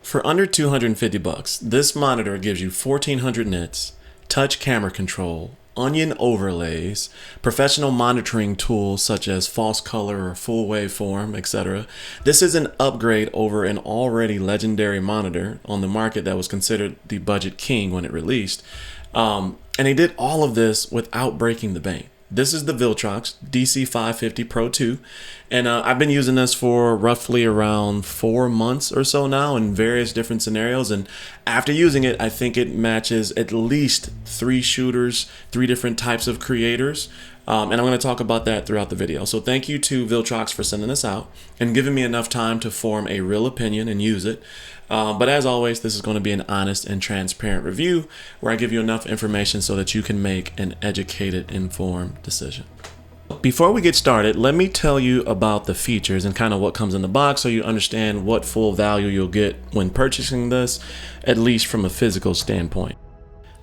For under 250 bucks, this monitor gives you 1400 nits, touch camera control, onion overlays, professional monitoring tools such as false color or full waveform, etc. This is an upgrade over an already legendary monitor on the market that was considered the budget king when it released. And they did all of this without breaking the bank. This is the Viltrox DC-550 Pro II, and I've been using this for roughly around 4 months or so now in various different scenarios, and after using it, I think it matches at least 3 shooters, 3 different types of creators, and I'm going to talk about that throughout the video. So thank you to Viltrox for sending this out and giving me enough time to form a real opinion and use it. But as always, this is going to be an honest and transparent review where I give you enough information so that you can make an educated, informed decision. Before we get started, let me tell you about the features and kind of what comes in the box so you understand what full value you'll get when purchasing this, at least from a physical standpoint.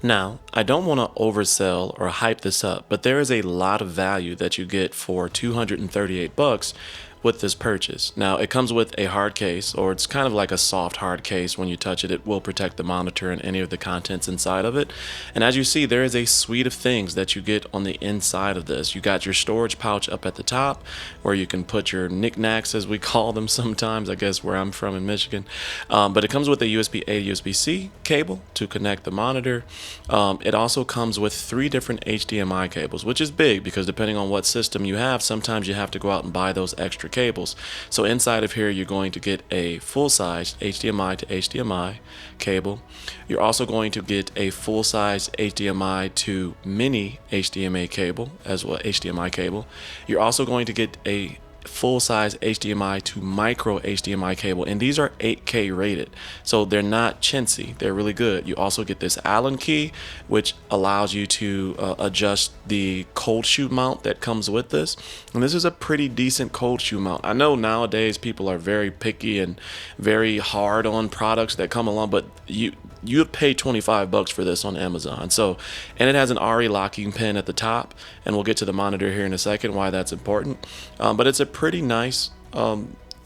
Now, I don't want to oversell or hype this up, but there is a lot of value that you get for 238 bucks with this purchase. Now, it comes with a hard case, or it's kind of like a soft hard case. When you touch it, it will protect the monitor and any of the contents inside of it. And as you see, there is a suite of things that you get on the inside of this. You got your storage pouch up at the top where you can put your knickknacks, as we call them sometimes, I guess where I'm from in Michigan. But it comes with a USB-A to USB-C cable to connect the monitor. It also comes with 3 different HDMI cables, which is big because depending on what system you have, sometimes you have to go out and buy those extra cables. So inside of here, you're going to get a full-size HDMI to HDMI cable. You're also going to get a full-size HDMI to mini HDMI cable as well. HDMI cable. You're also going to get a full-size HDMI to micro HDMI cable, and these are 8K rated, so they're not chintzy, they're really good. You also get this Allen key, which allows you to adjust the cold shoe mount that comes with this, and this is a pretty decent cold shoe mount. I know nowadays people are very picky and very hard on products that come along, but you'd pay 25 bucks for this on Amazon. So, and it has an RE locking pin at the top, and we'll get to the monitor here in a second why that's important. But it's a pretty nice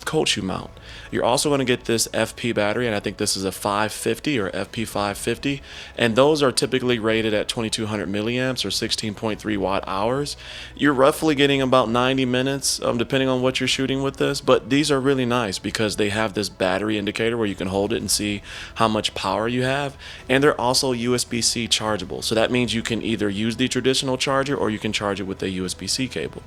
cold shoe mount. You're also going to get this FP battery, and I think this is a 550 or FP 550, and those are typically rated at 2200 milliamps or 16.3 watt hours. You're roughly getting about 90 minutes depending on what you're shooting with this, but these are really nice because they have this battery indicator where you can hold it and see how much power you have, and they're also USB-C chargeable, so that means you can either use the traditional charger or you can charge it with a USB-C cable.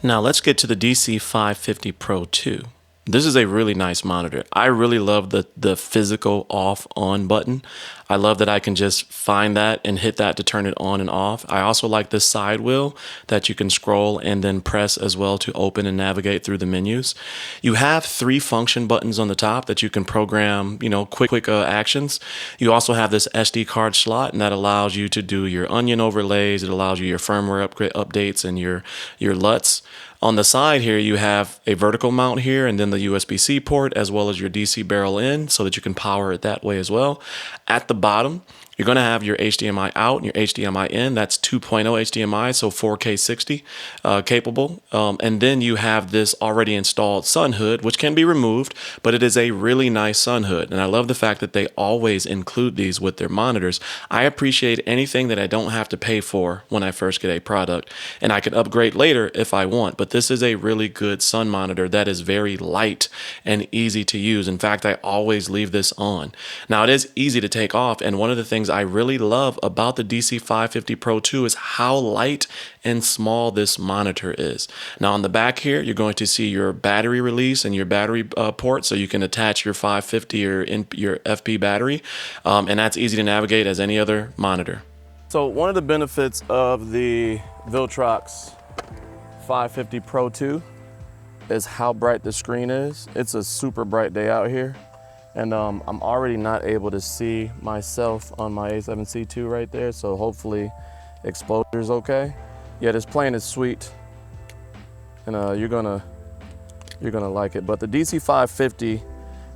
Now let's get to the DC-550 Pro II. This is a really nice monitor. I really love the physical off-on button. I love that I can just find that and hit that to turn it on and off. I also like this side wheel that you can scroll and then press as well to open and navigate through the menus. You have 3 function buttons on the top that you can program, quick actions. You also have this SD card slot, and that allows you to do your onion overlays. It allows you your firmware updates and your LUTs. On the side here, you have a vertical mount here and then the USB-C port as well as your DC barrel in so that you can power it that way as well. At the bottom, you're going to have your HDMI out and your HDMI in. That's 2.0 HDMI, so 4K 60 capable. And then you have this already installed sun hood, which can be removed, but it is a really nice sun hood. And I love the fact that they always include these with their monitors. I appreciate anything that I don't have to pay for when I first get a product, and I can upgrade later if I want. But this is a really good sun monitor that is very light and easy to use. In fact, I always leave this on. Now, it is easy to take off, and one of the things I really love about the DC-550 Pro II is how light and small this monitor is. Now on the back here, you're going to see your battery release and your battery port, so you can attach your 550 or your FP battery, and that's easy to navigate as any other monitor. So one of the benefits of the Viltrox 550 Pro II is how bright the screen is. It's a super bright day out here. And I'm already not able to see myself on my A7S II right there, so hopefully exposure is okay. Yeah, this plane is sweet, and you're gonna like it. But the DC-550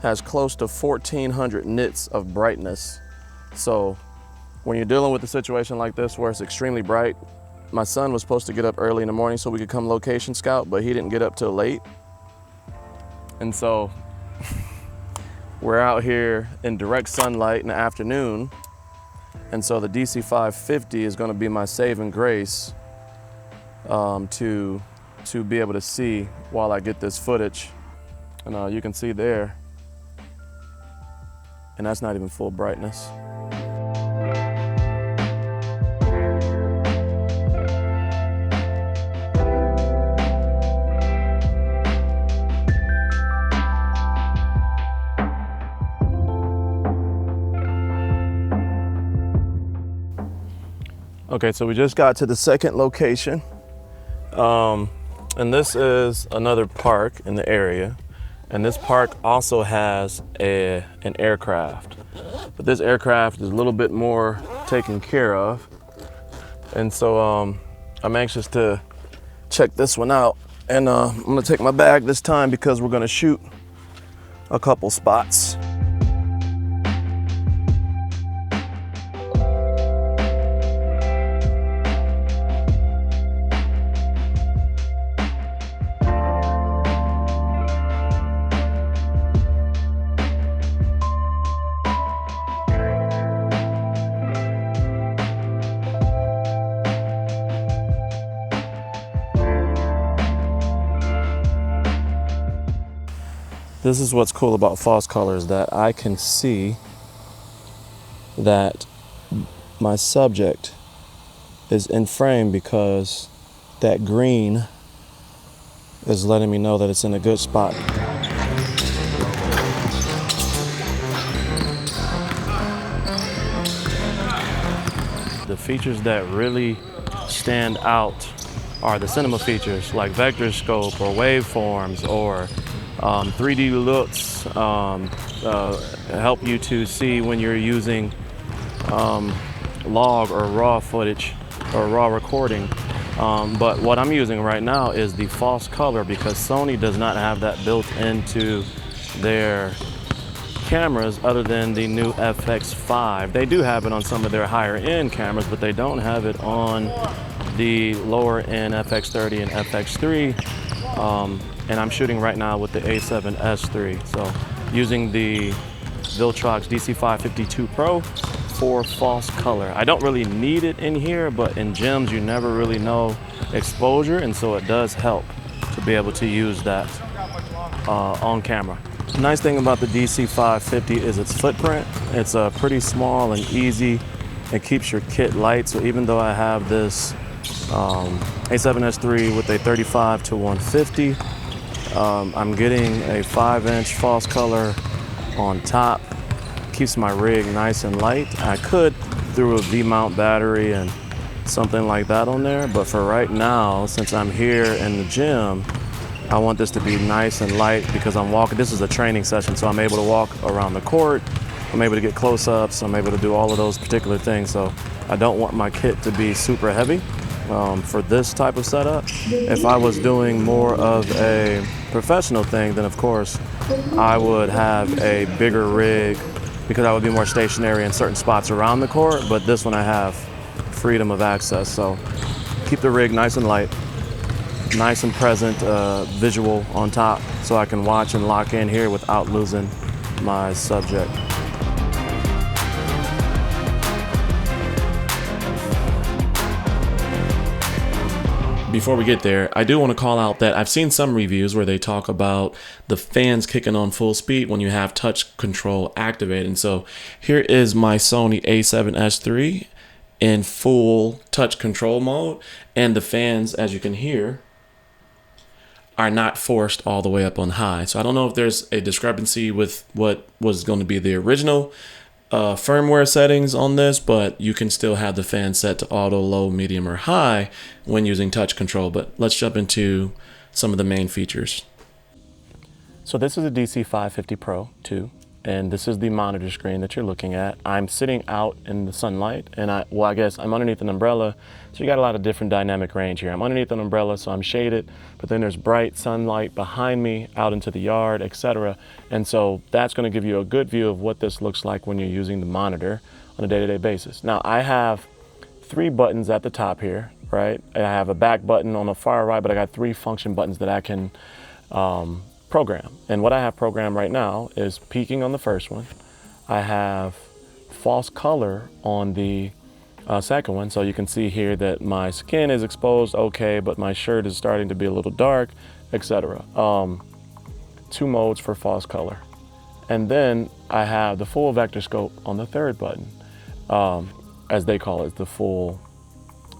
has close to 1400 nits of brightness. So when you're dealing with a situation like this where it's extremely bright, my son was supposed to get up early in the morning so we could come location scout, but he didn't get up till late. And so we're out here in direct sunlight in the afternoon, and so the DC-550 is going to be my saving grace to be able to see while I get this footage. And you can see there, and that's not even full brightness. Okay, so we just got to the second location. And this is another park in the area. And this park also has an aircraft. But this aircraft is a little bit more taken care of. And so I'm anxious to check this one out. And I'm gonna take my bag this time because we're gonna shoot a couple spots. This is what's cool about false colors, that I can see that my subject is in frame because that green is letting me know that it's in a good spot. The features that really stand out are the cinema features like vector scope or waveforms or 3D LUTs help you to see when you're using log or raw footage or raw recording. But what I'm using right now is the false color because Sony does not have that built into their cameras other than the new FX5. They do have it on some of their higher end cameras, but they don't have it on the lower end FX30 and FX3. And I'm shooting right now with the A7S III. So using the Viltrox DC-550 Pro for false color. I don't really need it in here, but in gyms you never really know exposure, and so it does help to be able to use that on camera. The nice thing about the DC-550 is its footprint. It's pretty small and easy. It keeps your kit light, so even though I have this A7S III with a 35 to 150, I'm getting a 5-inch false color on top. Keeps my rig nice and light. I could throw a V-mount battery and something like that on there, but for right now, since I'm here in the gym, I want this to be nice and light because I'm walking. This is a training session, so I'm able to walk around the court. I'm able to get close-ups. I'm able to do all of those particular things. So I don't want my kit to be super heavy for this type of setup. If I was doing more of a professional thing, then of course I would have a bigger rig because I would be more stationary in certain spots around the court, but this one I have freedom of access. So keep the rig nice and light, nice and present visual on top so I can watch and lock in here without losing my subject. Before we get there, I do want to call out that I've seen some reviews where they talk about the fans kicking on full speed when you have touch control activated. And so here is my Sony A7S III in full touch control mode, and the fans, as you can hear, are not forced all the way up on high. So I don't know if there's a discrepancy with what was going to be the original firmware settings on this, but you can still have the fan set to auto, low, medium, or high when using touch control. But let's jump into some of the main features. So this is a DC-550 Pro II, and this is the monitor screen that you're looking at. I'm sitting out in the sunlight, and I guess I'm underneath an umbrella, so you got a lot of different dynamic range here. I'm underneath an umbrella, so I'm shaded, but then there's bright sunlight behind me out into the yard, etc. And so that's going to give you a good view of what this looks like when you're using the monitor on a day-to-day basis. Now, I have 3 buttons at the top here, right? I have a back button on the far right, but I got 3 function buttons that I can program. And what I have programmed right now is peaking on the first one. I have false color on the second one. So you can see here that my skin is exposed okay, but my shirt is starting to be a little dark, etc. 2 modes for false color. And then I have the full vector scope on the third button, as they call it, the full,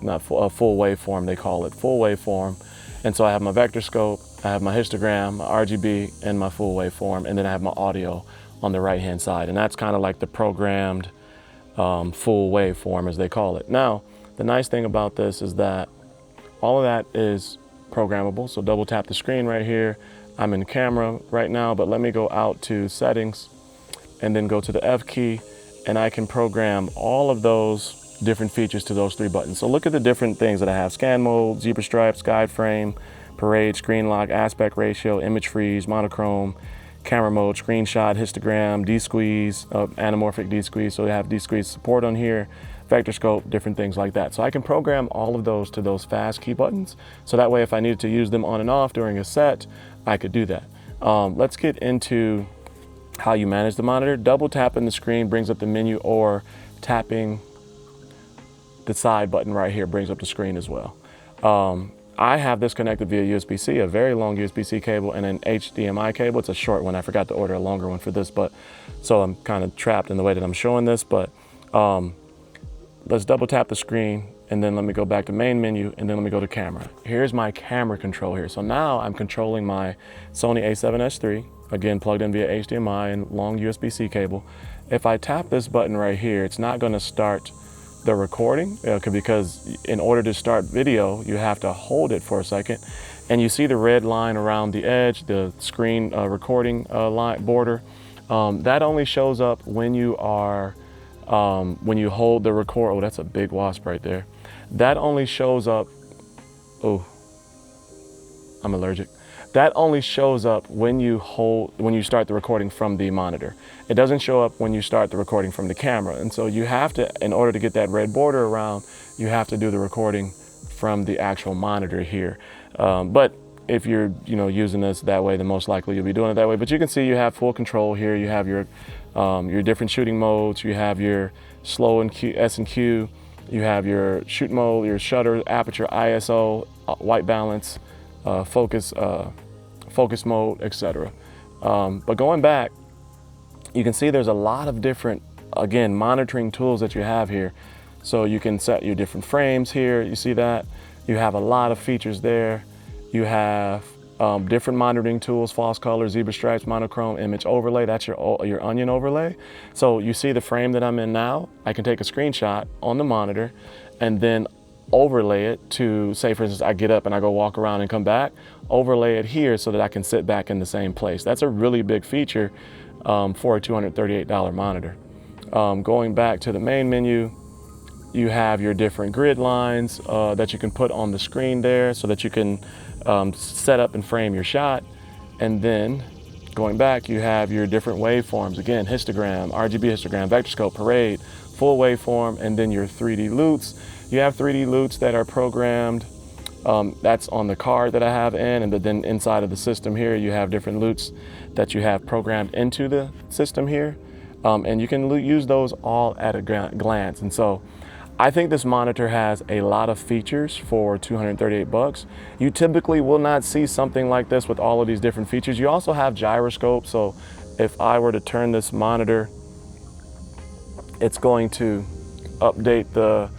not full, full waveform, they call it full waveform. And so I have my vector scope, I have my histogram, my RGB, and my full waveform, and then I have my audio on the right-hand side. And that's kind of like the programmed full waveform, as they call it. Now, the nice thing about this is that all of that is programmable. So double tap the screen right here. I'm in camera right now, but let me go out to settings and then go to the F key, and I can program all of those different features to those 3 buttons. So look at the different things that I have: scan mode, zebra stripes, guide frame, parade, screen lock, aspect ratio, image freeze, monochrome, camera mode, screenshot, histogram, D-squeeze, anamorphic D-squeeze. So we have D-squeeze support on here, vector scope, different things like that. So I can program all of those to those fast key buttons. So that way, if I needed to use them on and off during a set, I could do that. Let's get into how you manage the monitor. Double tapping the screen brings up the menu, or tapping the side button right here brings up the screen as well. I have this connected via USB-C, a very long USB-C cable, and an HDMI cable. It's a short one. I forgot to order a longer one for this, but so I'm kind of trapped in the way that I'm showing this. But let's double tap the screen, and then let me go back to main menu, and then let me go to camera. Here's my camera control here. So now I'm controlling my Sony A7S III, again plugged in via HDMI and long USB-C cable. If I tap this button right here, it's not going to start the recording, because in order to start video, you have to hold it for a second. And you see the red line around the edge, the screen recording line border. That only shows up when you are, when you hold the record. Oh, that's a big wasp right there. That only shows up, oh, I'm allergic. That only shows up when you start the recording from the monitor. It doesn't show up when you start the recording from the camera. And so you have to, in order to get that red border around, you have to do the recording from the actual monitor here. But if you're using this that way, then most likely you'll be doing it that way. But you can see you have full control here. You have your different shooting modes. You have your slow and Q, S and Q. You have your shoot mode, your shutter, aperture, ISO, white balance, focus mode, etc. But going back, you can see there's a lot of different, again, monitoring tools that you have here. So you can set your different frames here. You see that? You have a lot of features there. You have different monitoring tools: false color, zebra stripes, monochrome, image overlay. That's your onion overlay. So you see the frame that I'm in now. I can take a screenshot on the monitor and then overlay it to, say for instance, I get up and I go walk around and come back, overlay it here so that I can sit back in the same place. That's a really big feature for a $238 monitor. Going back to the main menu, you have your different grid lines that you can put on the screen there so that you can set up and frame your shot. And then going back, you have your different waveforms. Again, histogram, RGB histogram, vector scope, parade, full waveform, and then your 3D LUTs. You have 3D LUTs that are programmed. That's on the card that I have in, and then inside of the system here, you have different LUTs that you have programmed into the system here. And you can use those all at a glance. And so I think this monitor has a lot of features for $238. You typically will not see something like this with all of these different features. You also have gyroscope. So if I were to turn this monitor, it's going to update the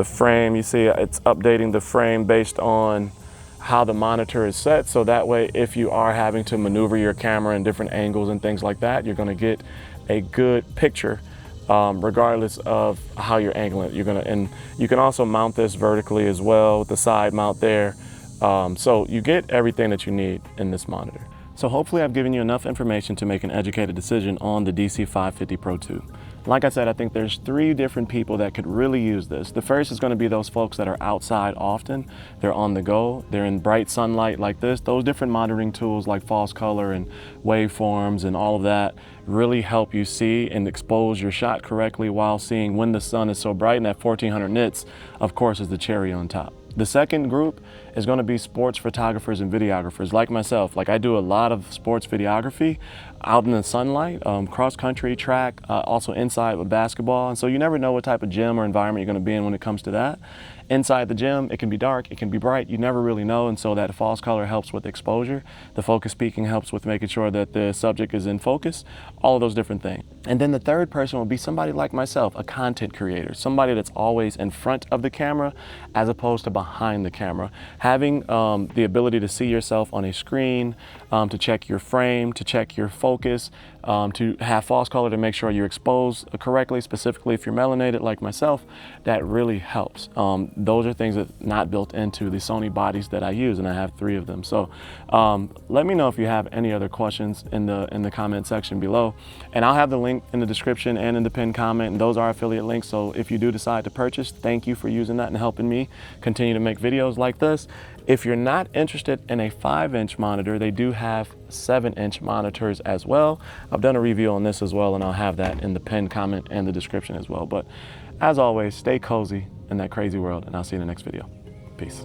frame. You see it's updating the frame based on how the monitor is set. So that way, if you are having to maneuver your camera in different angles and things like that, you're going to get a good picture regardless of how you're angling it. And you can also mount this vertically as well with the side mount there. So you get everything that you need in this monitor. So hopefully I've given you enough information to make an educated decision on the DC-550 Pro II. Like I said, I think there's 3 different people that could really use this. The first is going to be those folks that are outside often. They're on the go. They're in bright sunlight like this. Those different monitoring tools like false color and waveforms and all of that really help you see and expose your shot correctly while seeing when the sun is so bright, and that 1400 nits, of course, is the cherry on top. The second group is going to be sports photographers and videographers like myself. Like, I do a lot of sports videography out in the sunlight, cross country, track, also inside with basketball. And so you never know what type of gym or environment you're going to be in when it comes to that. Inside the gym, it can be dark, it can be bright, you never really know, and so that false color helps with exposure. The focus peaking helps with making sure that the subject is in focus, all of those different things. And then the third person will be somebody like myself, a content creator, somebody that's always in front of the camera as opposed to behind the camera. Having the ability to see yourself on a screen, to check your frame, to check your focus, to have false color to make sure you're exposed correctly, specifically if you're melanated like myself, that really helps. Those are things that are not built into the Sony bodies that I use, and I have 3 of them. So let me know if you have any other questions in the comment section below, and I'll have the link in the description and in the pinned comment, and those are affiliate links. So if you do decide to purchase, thank you for using that and helping me continue to make videos like this. If you're not interested in a 5-inch monitor, they do have 7-inch monitors as well. I've done a review on this as well, and I'll have that in the pinned comment and the description as well. But as always, stay cozy in that crazy world, and I'll see you in the next video. Peace.